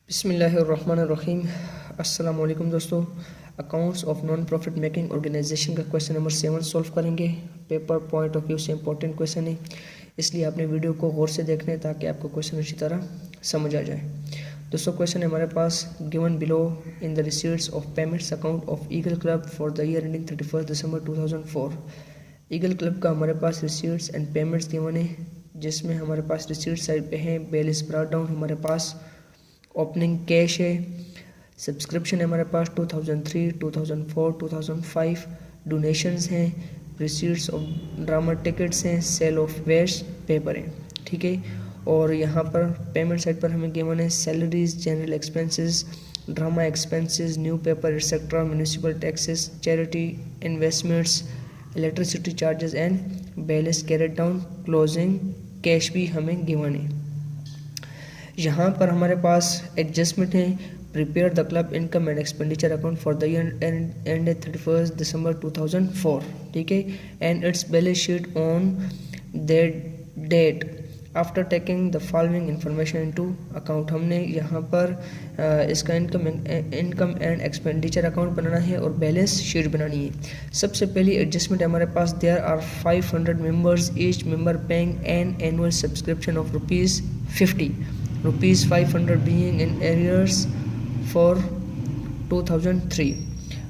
बिस्मिल्लाहिर्रहमानिर्रहीम। अस्सलाम वालेकुम दोस्तों। Accounts of non profit making organisation का क्वेश्चन नंबर 7 सॉल्व करेंगे। पेपर पॉइंट ऑफ व्यू से इंपॉर्टेंट क्वेश्चन है, इसलिए आपने वीडियो को गौर से देखना है ताकि आपको क्वेश्चन अच्छी तरह समझ आ जाए। दोस्तों क्वेश्चन है हमारे पास, given below in the receipts of payments account of Eagle Club for the year ending 31 December 2004। Eagle Club का हमारे पास रिसीट्स एंड पेमेंट्स गिवन है, जिसमें हमारे पास रिसीट साइड पे है बैलेंस ब्रॉट डाउन, हमारे पास ओपनिंग कैश है, सब्सक्रिप्शन है हमारे पास 2003, 2004, 2005, डोनेशंस हैं, रिसीट्स ऑफ ड्रामा टिकट्स हैं, सेल ऑफ वेस्ट पेपर है, ठीक है। और यहाँ पर पेमेंट साइड पर हमें गिवन है salaries, general expenses, drama expenses, new paper etcetera, municipal taxes, charity investments, electricity charges and balance carried down, closing cash भी हमें गिवन है। यहाँ पर हमारे पास एडजस्टमेंट है, prepare the club income and expenditure account for the year end 31 December 2004, ठीक है, and its balance sheet on that date after taking the following information into account. हमने यहाँ पर इसका इनकम एंड एक्सपेंडिचर अकाउंट बनाना है और balance sheet बनानी है। सबसे पहली एडजस्टमेंट हमारे पास, there are 500 members, each member paying an annual subscription of ₹50, ₹500 being in arrears for 2003।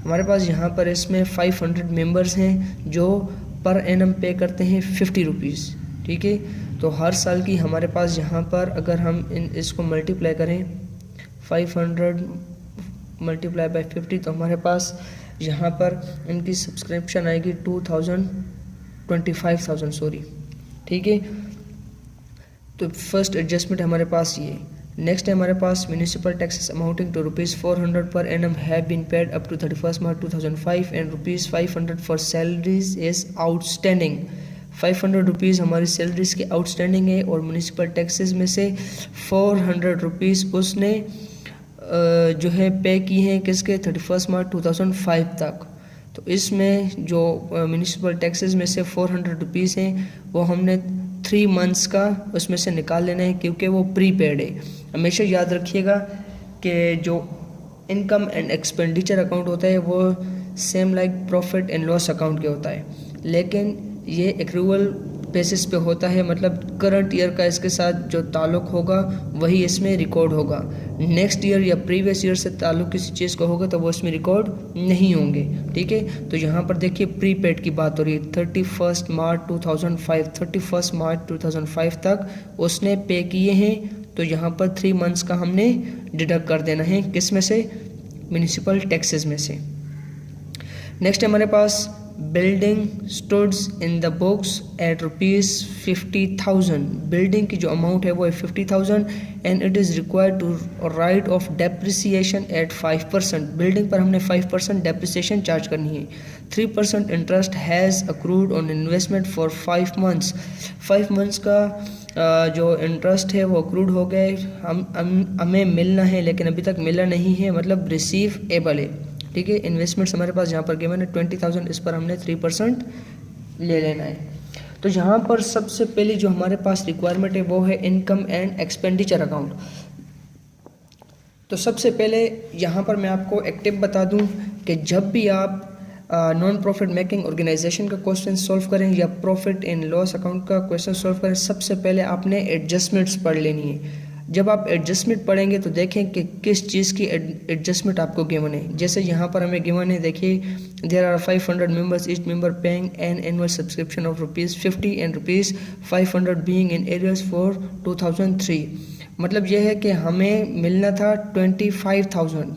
हमारे पास यहाँ पर इसमें 500 मेंबर्स हैं जो पर एनम पे करते हैं ₹50, ठीक है। तो हर साल की हमारे पास यहाँ पर अगर हम इसको मल्टीप्लाई करें 500 मल्टीप्लाई बाय 50, तो हमारे पास यहाँ पर इनकी सब्सक्रिप्शन आएगी 25,000 सॉरी, ठीक है। तो फर्स्ट एडजस्टमेंट हमारे पास ये। नेक्स्ट है हमारे पास municipal taxes amounting to ₹400 per annum have been paid up to 31 March 2005 and ₹500 for salaries is outstanding. ₹500 हमारी सैलरीज के आउटस्टैंडिंग है और म्यूनिसिपल टैक्सेस में से ₹400 उसने जो है पे की हैं किसके 31 मार्च 2005 तक। तो इसमें जो म्यूनिसिपल टैक्सेस में से ₹400 हैं वो हमने 3 मंथ्स का उसमें से निकाल लेना है, क्योंकि वो प्रीपेड है। हमेशा याद रखिएगा कि जो इनकम एंड एक्सपेंडिचर अकाउंट होता है वो same like profit and loss account के होता है, लेकिन ये एक्रूवल बेसिस पे होता है, मतलब करंट ईयर का इसके साथ जो ताल्लुक होगा वही इसमें रिकॉर्ड होगा। नेक्स्ट ईयर या प्रीवियस ईयर से ताल्लुक किसी चीज़ का होगा तो वो इसमें रिकॉर्ड नहीं होंगे, ठीक है। तो यहाँ पर देखिए प्रीपेड की बात हो रही है, 31 मार्च 2005 तक उसने पे किए हैं, तो यहाँ पर 3 मंथ्स का हमने डिडक्ट कर देना है, किस में से, म्यूनिसिपल टैक्सेस में से। नेक्स्ट हमारे पास building stands in the books at ₹50,000। Building की जो अमाउंट है वो है 50,000 and it is required to write off depreciation at 5%। Building पर हमने 5% डेप्रिसिएशन चार्ज करनी है। 3% interest has accrued on investment for 5 months. 5 months का जो इंटरेस्ट है वो अक्रूड हो गए, हमें मिलना है लेकिन अभी तक मिला नहीं है, मतलब रिसीव एबल है, ठीक है। इन्वेस्टमेंट्स हमारे पास यहाँ पर गिवन है 20,000, इस पर हमने 3% ले लेना है। तो यहाँ पर सबसे पहले जो हमारे पास रिक्वायरमेंट है वो है इनकम एंड एक्सपेंडिचर अकाउंट। तो सबसे पहले यहाँ पर मैं आपको एक टिप बता दूँ कि जब भी आप नॉन प्रॉफिट मेकिंग ऑर्गेनाइजेशन का क्वेश्चन सॉल्व करें या प्रॉफिट एंड लॉस अकाउंट का क्वेश्चन सॉल्व करें, सबसे पहले आपने एडजस्टमेंट्स पढ़ लेनी है। जब आप एडजस्टमेंट पढ़ेंगे तो देखें कि किस चीज़ की एडजस्टमेंट आपको गिवन है। जैसे यहाँ पर हमें गिवन है, देखिए there are 500 members, each member paying an annual subscription of ₹50 and ₹500 being in arrears for 2003। मतलब यह है कि हमें मिलना था 25,000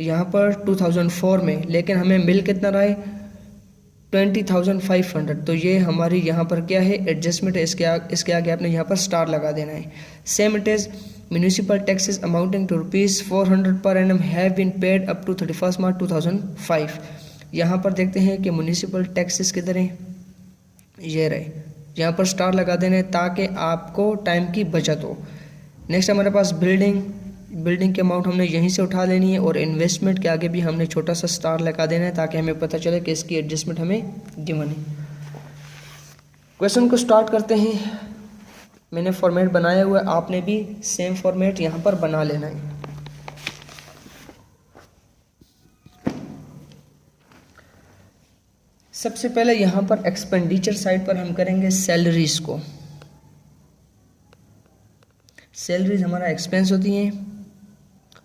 यहाँ पर 2004 में, लेकिन हमें मिल कितना रहा है 20,500। तो ये हमारी यहाँ पर क्या है, एडजस्टमेंट है। इसके आगे आपने यहाँ पर स्टार लगा देना है। Same it is municipal taxes amounting to ₹400 per annum have been paid up to 31 March 2005। यहाँ पर देखते हैं कि म्यूनिसिपल टैक्सेस किधर हैं, ये रहे, यहाँ पर स्टार लगा देना है ताकि आपको टाइम की बचत हो। नेक्स्ट हमारे पास बिल्डिंग के अमाउंट हमने यहीं से उठा लेनी है और इन्वेस्टमेंट के आगे भी हमने छोटा सा स्टार लगा देना है ताकि हमें पता चले कि इसकी एडजस्टमेंट हमें गिवन है। क्वेश्चन को स्टार्ट करते हैं। मैंने फॉर्मेट बनाया हुआ है, आपने भी सेम फॉर्मेट यहाँ पर बना लेना है। सबसे पहले यहाँ पर एक्सपेंडिचर साइड पर हम करेंगे सैलरीज को। सैलरीज हमारा एक्सपेंस होती हैं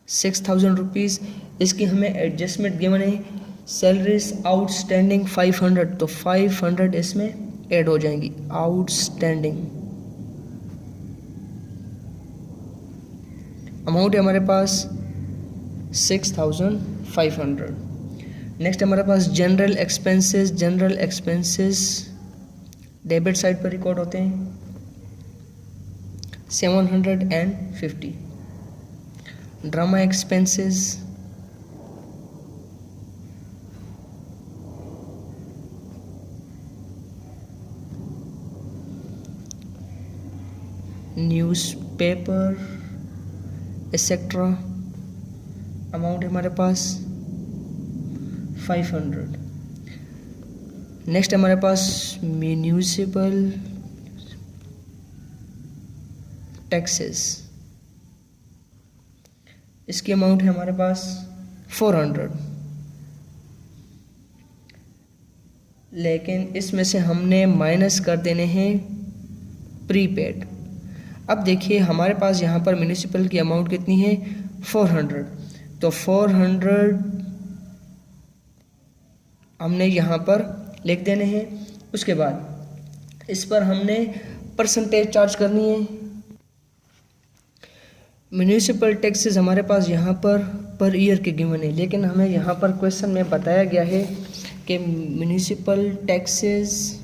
6000 रुपीज़। इसकी हमें एडजस्टमेंट गिवन है सैलरीज आउटस्टैंडिंग 500, तो 500 इसमें ऐड हो जाएंगी। आउटस्टैंडिंग अमाउंट है हमारे पास 6500। नेक्स्ट हमारे पास general expenses. General expenses debit side पर रिकॉर्ड होते हैं 750। Drama expenses newspaper etcetera amount है हमारे पास 500। नेक्स्ट हमारे पास म्यूनिसिपल टैक्सेस, इसकी अमाउंट है हमारे पास 400, लेकिन इसमें से हमने माइनस कर देने हैं प्रीपेड। अब देखिए हमारे पास यहाँ पर म्यूनिसिपल की अमाउंट कितनी है 400, तो 400 हमने यहाँ पर लिख देने हैं। उसके बाद इस पर हमने परसेंटेज चार्ज करनी है। म्यूनिसिपल टैक्सेस हमारे पास यहाँ पर ईयर के गिवन है, लेकिन हमें यहाँ पर क्वेश्चन में बताया गया है कि municipal taxes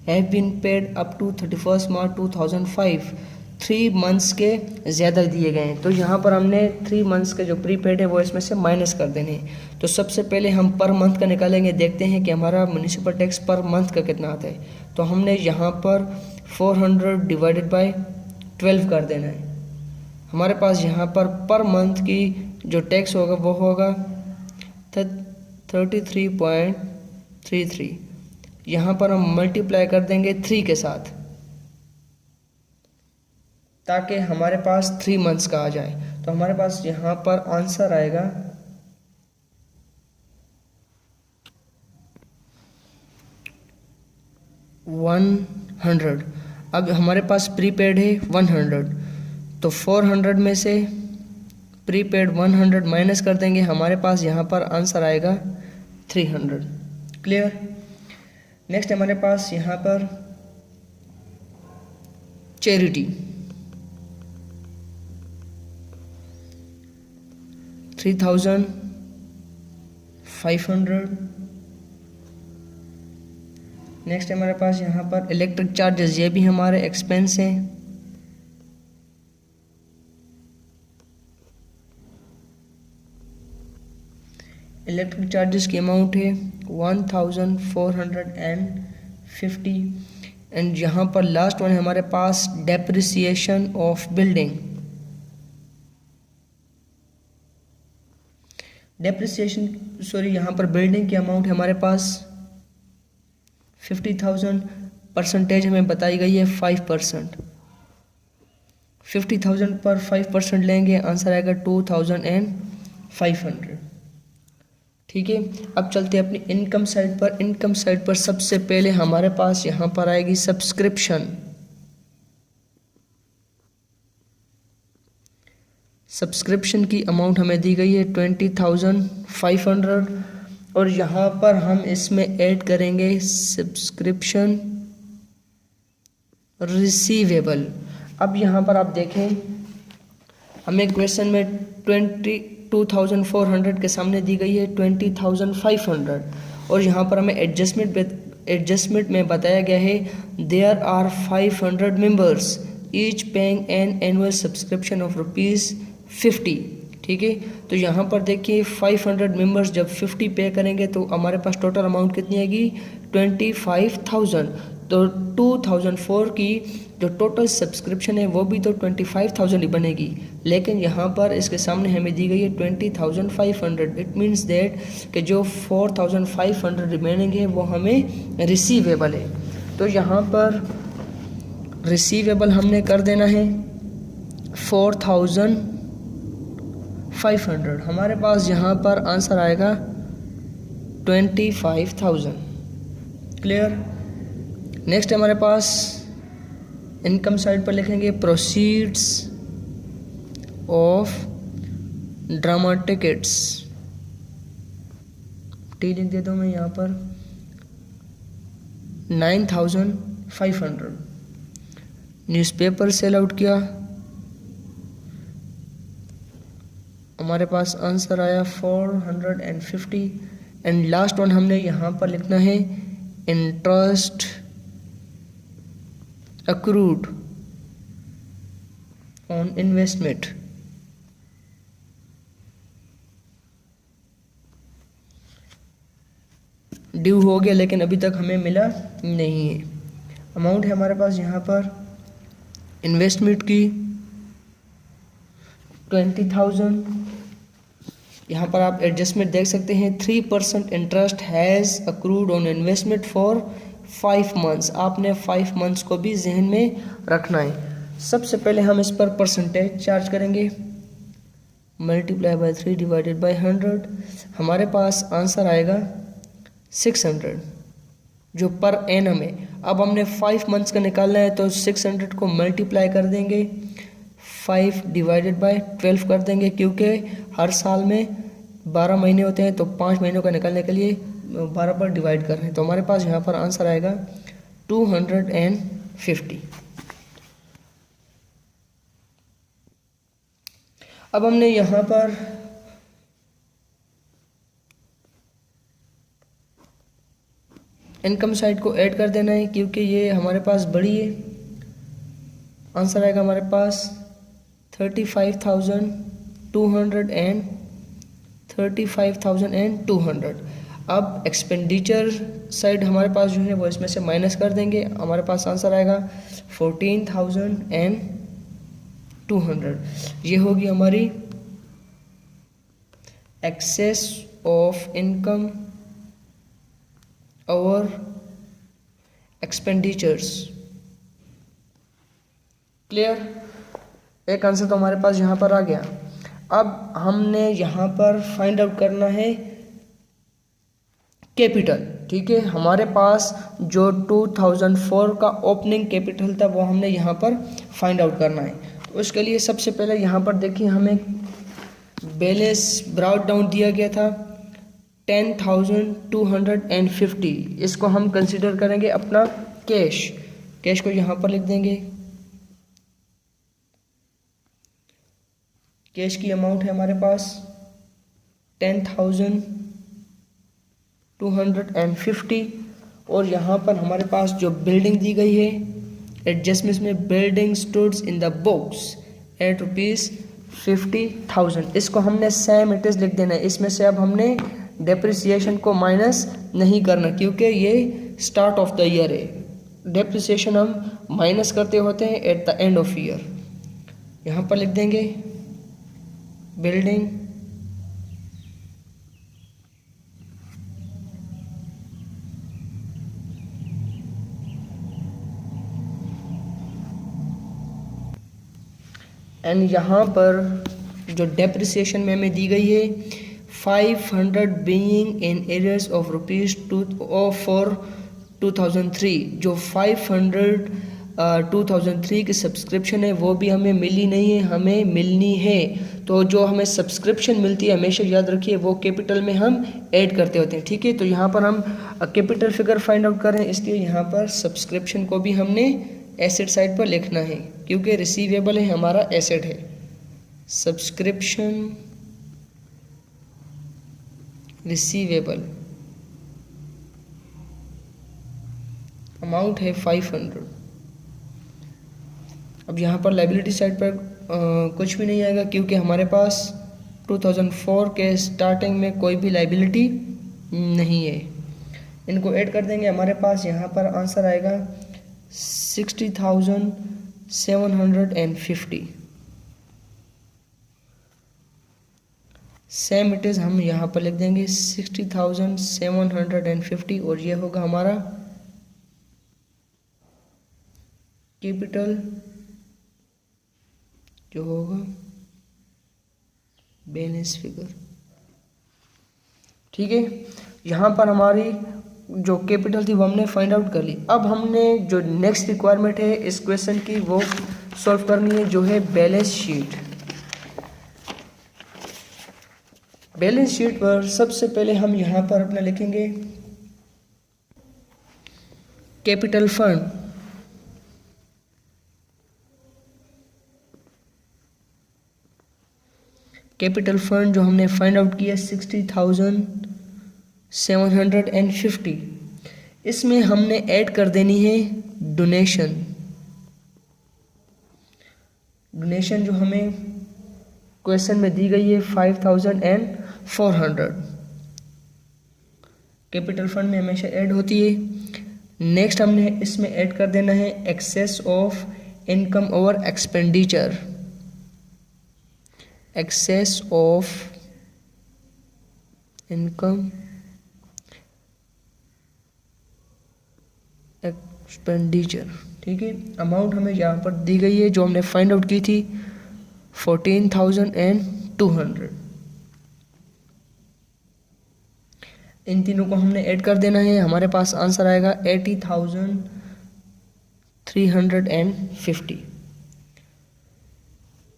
have been paid up to 31 March 2005। 3 months के ज़्यादा दिए गए हैं, तो यहाँ पर हमने 3 मंथ्स के जो प्रीपेड है वो इसमें से माइनस कर देने हैं। तो सबसे पहले हम पर मंथ का निकालेंगे, देखते हैं कि हमारा म्यूनिसिपल टैक्स पर मंथ का कितना आता है। तो हमने यहाँ पर 400 डिवाइडेड बाय 12 कर देना है। हमारे पास यहाँ पर मंथ की जो टैक्स होगा वो होगा 33.33। यहाँ पर हम मल्टीप्लाई कर देंगे 3 के साथ, ताकि हमारे पास 3 मंथ्स का आ जाए। तो हमारे पास यहाँ पर आंसर आएगा 100। अब हमारे पास प्रीपेड है 100, तो 400 में से प्रीपेड 100 माइनस कर देंगे, हमारे पास यहाँ पर आंसर आएगा 300। क्लियर। नेक्स्ट हमारे पास यहाँ पर चैरिटी 3500। नेक्स्ट हमारे पास यहाँ पर इलेक्ट्रिक चार्जेस, ये भी हमारे एक्सपेंस हैं। इलेक्ट्रिक चार्जेस की अमाउंट है 1450 एंड यहाँ पर लास्ट वन है हमारे पास डेप्रिसिएशन ऑफ बिल्डिंग। यहाँ पर बिल्डिंग की अमाउंट है हमारे पास 50,000। परसेंटेज हमें बताई गई है 5%। 50,000 पर 5% लेंगे, आंसर आएगा 2500। ठीक है। अब चलते हैं अपनी इनकम साइड पर। इनकम साइड पर सबसे पहले हमारे पास यहाँ पर आएगी सब्सक्रिप्शन। सब्सक्रिप्शन की अमाउंट हमें दी गई है 20,500 और यहाँ पर हम इसमें ऐड करेंगे सब्सक्रिप्शन रिसीवेबल। अब यहाँ पर आप देखें हमें क्वेश्चन में 22,400 के सामने दी गई है 20,500 और यहाँ पर हमें एडजस्टमेंट में बताया गया है there are 500 members each paying an annual subscription of ₹50। ठीक है। तो यहाँ पर देखिए 500 मेंबर्स जब 50 पे करेंगे तो हमारे पास टोटल अमाउंट कितनी आएगी 25,000। तो 2004 की जो टोटल सब्सक्रिप्शन है वो भी तो 25,000 ही बनेगी, लेकिन यहाँ पर इसके सामने हमें दी गई है 20,500। इट मीन्स दैट कि जो 4,500 रिमेनिंग है वो हमें रिसीवेबल है। तो यहाँ पर रिसीवेबल हमने कर देना है 4500। हमारे पास यहाँ पर आंसर आएगा 25,000। क्लियर। नेक्स्ट हमारे पास इनकम साइड पर लिखेंगे proceeds of drama tickets. T लिख देता हूँ मैं यहाँ पर 9,500। न्यूज़पेपर सेल आउट किया, हमारे पास आंसर आया 450। एंड लास्ट वन हमने यहाँ पर लिखना है interest accrued on investment। Due हो गया लेकिन अभी तक हमें मिला नहीं है। अमाउंट है हमारे पास यहाँ पर इन्वेस्टमेंट की 20,000। यहाँ पर आप एडजस्टमेंट देख सकते हैं 3% interest has accrued on investment for 5 months. आपने 5 मंथ्स को भी जहन में रखना है। सबसे पहले हम इस पर परसेंटेज चार्ज करेंगे, मल्टीप्लाई बाय 3 डिवाइडेड बाय 100। हमारे पास आंसर आएगा 600 जो पर एनम है। अब हमने 5 मंथ्स का निकालना है तो 600 को मल्टीप्लाई कर देंगे, 5 डिवाइडेड बाय 12 कर देंगे, क्योंकि हर साल में 12 महीने होते हैं तो 5 महीनों का निकालने के लिए 12 पर डिवाइड कर रहे हैं। तो हमारे पास यहाँ पर आंसर आएगा 250। अब हमने यहाँ पर इनकम साइड को ऐड कर देना है क्योंकि ये हमारे पास बड़ी है। आंसर आएगा हमारे पास 35,200। अब एक्सपेंडिचर साइड हमारे पास जो है वो इसमें से माइनस कर देंगे, हमारे पास आंसर आएगा 14,200। ये होगी हमारी एक्सेस ऑफ इनकम और एक्सपेंडिचर्स। क्लियर। एक आंसर तो हमारे पास यहाँ पर आ गया। अब हमने यहाँ पर फाइंड आउट करना है कैपिटल। ठीक है, हमारे पास जो 2004 का ओपनिंग कैपिटल था वो हमने यहाँ पर फाइंड आउट करना है। तो उसके लिए सबसे पहले यहाँ पर देखिए हमें बैलेंस ब्राउट डाउन दिया गया था 10,250। इसको हम कंसिडर करेंगे अपना कैश। कैश को यहाँ पर लिख देंगे। कैश की अमाउंट है हमारे पास 10,250 और यहाँ पर हमारे पास जो बिल्डिंग दी गई है एडजस्टमेंट में building stands in the books at ₹50,000। इसको हमने सेम इट इज लिख देना है। इसमें से अब हमने डेप्रिसिएशन को माइनस नहीं करना क्योंकि ये स्टार्ट ऑफ द ईयर है। डेप्रिसिएशन हम माइनस करते होते हैं at the end of year. यहाँ पर लिख देंगे बिल्डिंग एंड यहाँ पर जो डेप्रिसिएशन में हमें दी गई है 500 बीइंग इन एरियर्स ऑफ ₹2003। जो 500 2003 की सब्सक्रिप्शन है वो भी हमें मिली नहीं है, हमें मिलनी है। तो जो हमें सब्सक्रिप्शन मिलती है हमेशा याद रखिए वो कैपिटल में हम ऐड करते होते हैं। ठीक है, तो यहाँ पर हम कैपिटल फिगर फाइंड आउट कर रहे हैं, इसलिए यहाँ पर सब्सक्रिप्शन को भी हमने एसेट साइड पर लिखना है क्योंकि रिसीवेबल है हमारा एसेट है। सब्सक्रिप्शन रिसीवेबल अमाउंट है 500। अब यहाँ पर लाइबिलिटी साइड पर कुछ भी नहीं आएगा क्योंकि हमारे पास 2004 के स्टार्टिंग में कोई भी लाइबिलिटी नहीं है। इनको ऐड कर देंगे, हमारे पास यहाँ पर आंसर आएगा 60,750। सेम इट इज़ हम यहाँ पर लिख देंगे 60,750 और ये होगा हमारा कैपिटल जो होगा बैलेंस फिगर। ठीक है, यहाँ पर हमारी जो कैपिटल थी वो हमने फाइंड आउट कर ली। अब हमने जो नेक्स्ट रिक्वायरमेंट है इस क्वेश्चन की वो सॉल्व करनी है, जो है बैलेंस शीट। बैलेंस शीट पर सबसे पहले हम यहाँ पर अपना लिखेंगे कैपिटल फंड। कैपिटल फंड जो हमने फाइंड आउट किया 60,750। इसमें हमने ऐड कर देनी है डोनेशन। डोनेशन जो हमें क्वेश्चन में दी गई है 5,400। कैपिटल फंड में हमेशा ऐड होती है। नेक्स्ट हमने इसमें ऐड कर देना है excess of income over expenditure. Excess of income expenditure. ठीक है, अमाउंट हमें यहाँ पर दी गई है जो हमने फाइंड आउट की थी 14,200। इन तीनों को हमने ऐड कर देना है, हमारे पास आंसर आएगा 80,350।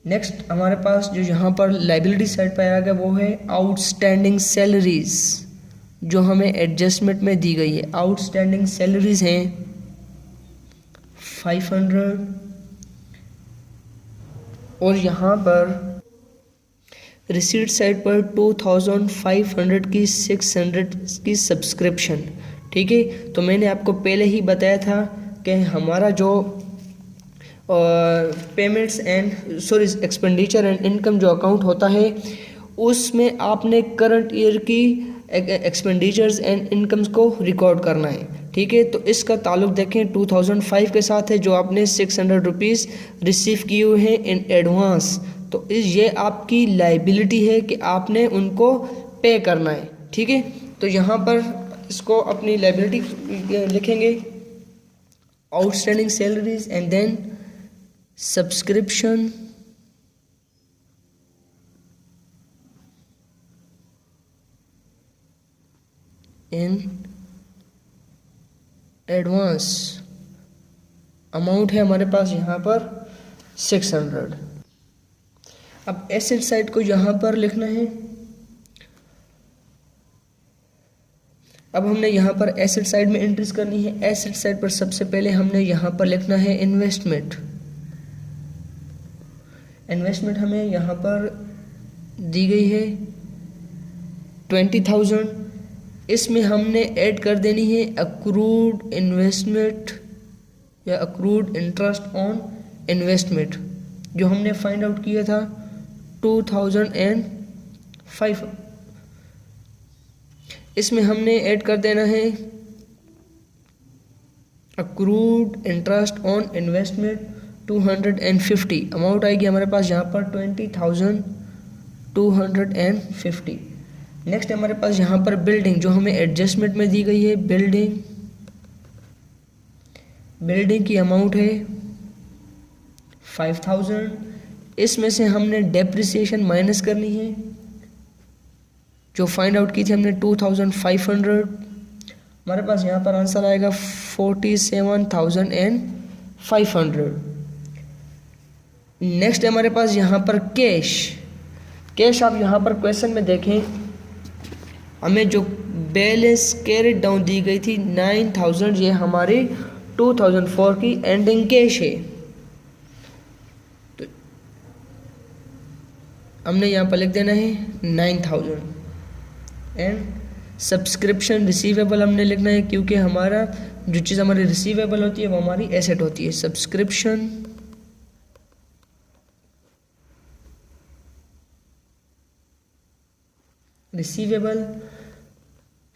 नेक्स्ट हमारे पास जो यहाँ पर लाइबिलिटी साइड पर आ गया वो है आउटस्टैंडिंग सैलरीज, जो हमें एडजस्टमेंट में दी गई है। आउटस्टैंडिंग सैलरीज हैं 500 और यहाँ पर रिसीट साइड पर 2,500 की 600 की सब्सक्रिप्शन। ठीक है, तो मैंने आपको पहले ही बताया था कि हमारा जो payments and expenditure and income जो अकाउंट होता है उसमें आपने करंट ईयर की एक्सपेंडिचर्स एंड इनकम्स को रिकॉर्ड करना है। ठीक है, तो इसका ताल्लुक देखें 2005 के साथ है, जो आपने 600 रुपीज़ रिसीव किए हुए हैं इन एडवांस। तो ये आपकी लाइबिलिटी है कि आपने उनको पे करना है। ठीक है, तो यहाँ पर इसको अपनी लाइबिलिटी लिखेंगे outstanding salaries and then subscription in advance. Amount है हमारे पास यहाँ पर 600। अब एसेट साइड को यहाँ पर लिखना है। अब हमने यहाँ पर एसेट साइड में एंट्रीज करनी है। एसेट साइड पर सबसे पहले हमने यहाँ पर लिखना है इन्वेस्टमेंट। इन्वेस्टमेंट हमें यहाँ पर दी गई है 20,000। इसमें हमने ऐड कर देनी है अक्रूड इन्वेस्टमेंट या अक्रूड इंटरेस्ट ऑन इन्वेस्टमेंट, जो हमने फाइंड आउट किया था 2005। इसमें हमने ऐड कर देना है accrued interest on investment 250। Amount आएगी हमारे पास यहाँ पर 20,250। नेक्स्ट हमारे पास यहाँ पर बिल्डिंग, जो हमें एडजस्टमेंट में दी गई है बिल्डिंग की अमाउंट है 5,000। इसमें से हमने डेप्रिसिएशन माइनस करनी है, जो फाइंड आउट की थी हमने 2,500। हमारे पास यहाँ पर आंसर आएगा 47,500। नेक्स्ट हमारे पास यहाँ पर कैश आप यहाँ पर क्वेश्चन में देखें, हमें जो बैलेंस कैरिड डाउन दी गई थी 9,000, ये हमारी 2004 की एंडिंग कैश है। तो हमने यहाँ पर लिख देना है 9,000। एंड सब्सक्रिप्शन रिसीवेबल हमने लिखना है, क्योंकि हमारा जो चीज़ हमारी रिसीवेबल होती है वो हमारी एसेट होती है। सब्सक्रिप्शन रिसीवेबल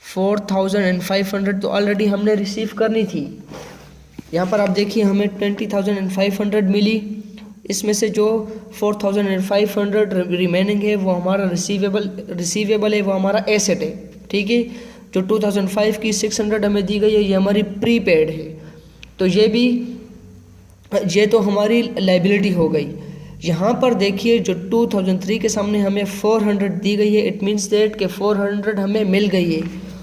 4,500 तो ऑलरेडी हमने रिसीव करनी थी। यहाँ पर आप देखिए हमें 20,500 मिली, इसमें से जो 4,500 रिमेनिंग है वो हमारा रिसीवेबल है, वो हमारा एसेट है। ठीक है, जो 2005 की 600 हमें दी गई है ये हमारी प्रीपेड है, तो ये भी ये तो हमारी लाइबिलिटी हो गई। यहाँ पर देखिए जो 2003 के सामने हमें 400 दी गई है, इट मीन्स दैट कि 400 हमें मिल गई है।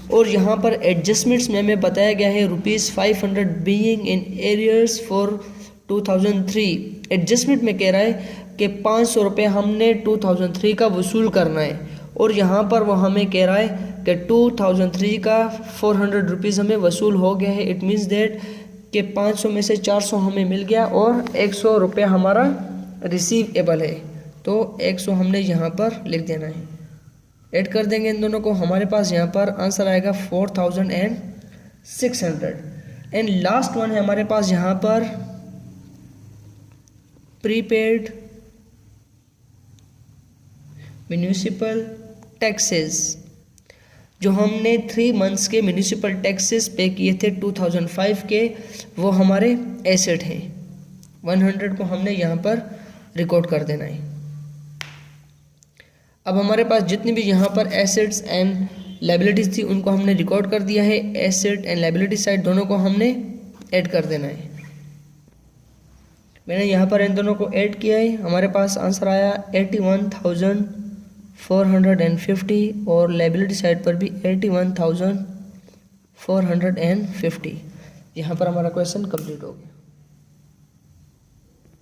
और यहाँ पर एडजस्टमेंट्स में हमें बताया गया है ₹500 being in arrears for 2003। Adjustment में कह रहा है कि 500 रुपये हमने 2003 का वसूल करना है, और यहाँ पर वो हमें कह रहा है कि 2003 का 400 रुपीज़ हमें वसूल हो गया है। इट मीन्स दैट कि 500 में से 400 हमें मिल गया और 100 रुपये हमारा रिसीवेबल है। तो 100 हमने यहाँ पर लिख देना है, ऐड कर देंगे इन दोनों को। हमारे पास यहाँ पर आंसर आएगा 4600। एंड लास्ट वन है हमारे पास यहाँ पर प्रीपेड म्यूनिसिपल टैक्सेस। जो हमने 3 मंथ्स के म्यूनिसिपल टैक्सेस पे किए थे 2005 के, वो हमारे एसेट हैं। 100 को हमने यहाँ पर रिकॉर्ड कर देना है। अब हमारे पास जितनी भी यहाँ पर एसेट्स एंड लायबिलिटीज़ थी उनको हमने रिकॉर्ड कर दिया है। एसेट एंड लायबिलिटी साइड दोनों को हमने ऐड कर देना है। मैंने यहाँ पर इन दोनों को ऐड किया है। हमारे पास आंसर आया 81,450 और लायबिलिटी साइड पर भी 81,450। यहाँ पर हमारा क्वेश्चन कंप्लीट हो गया।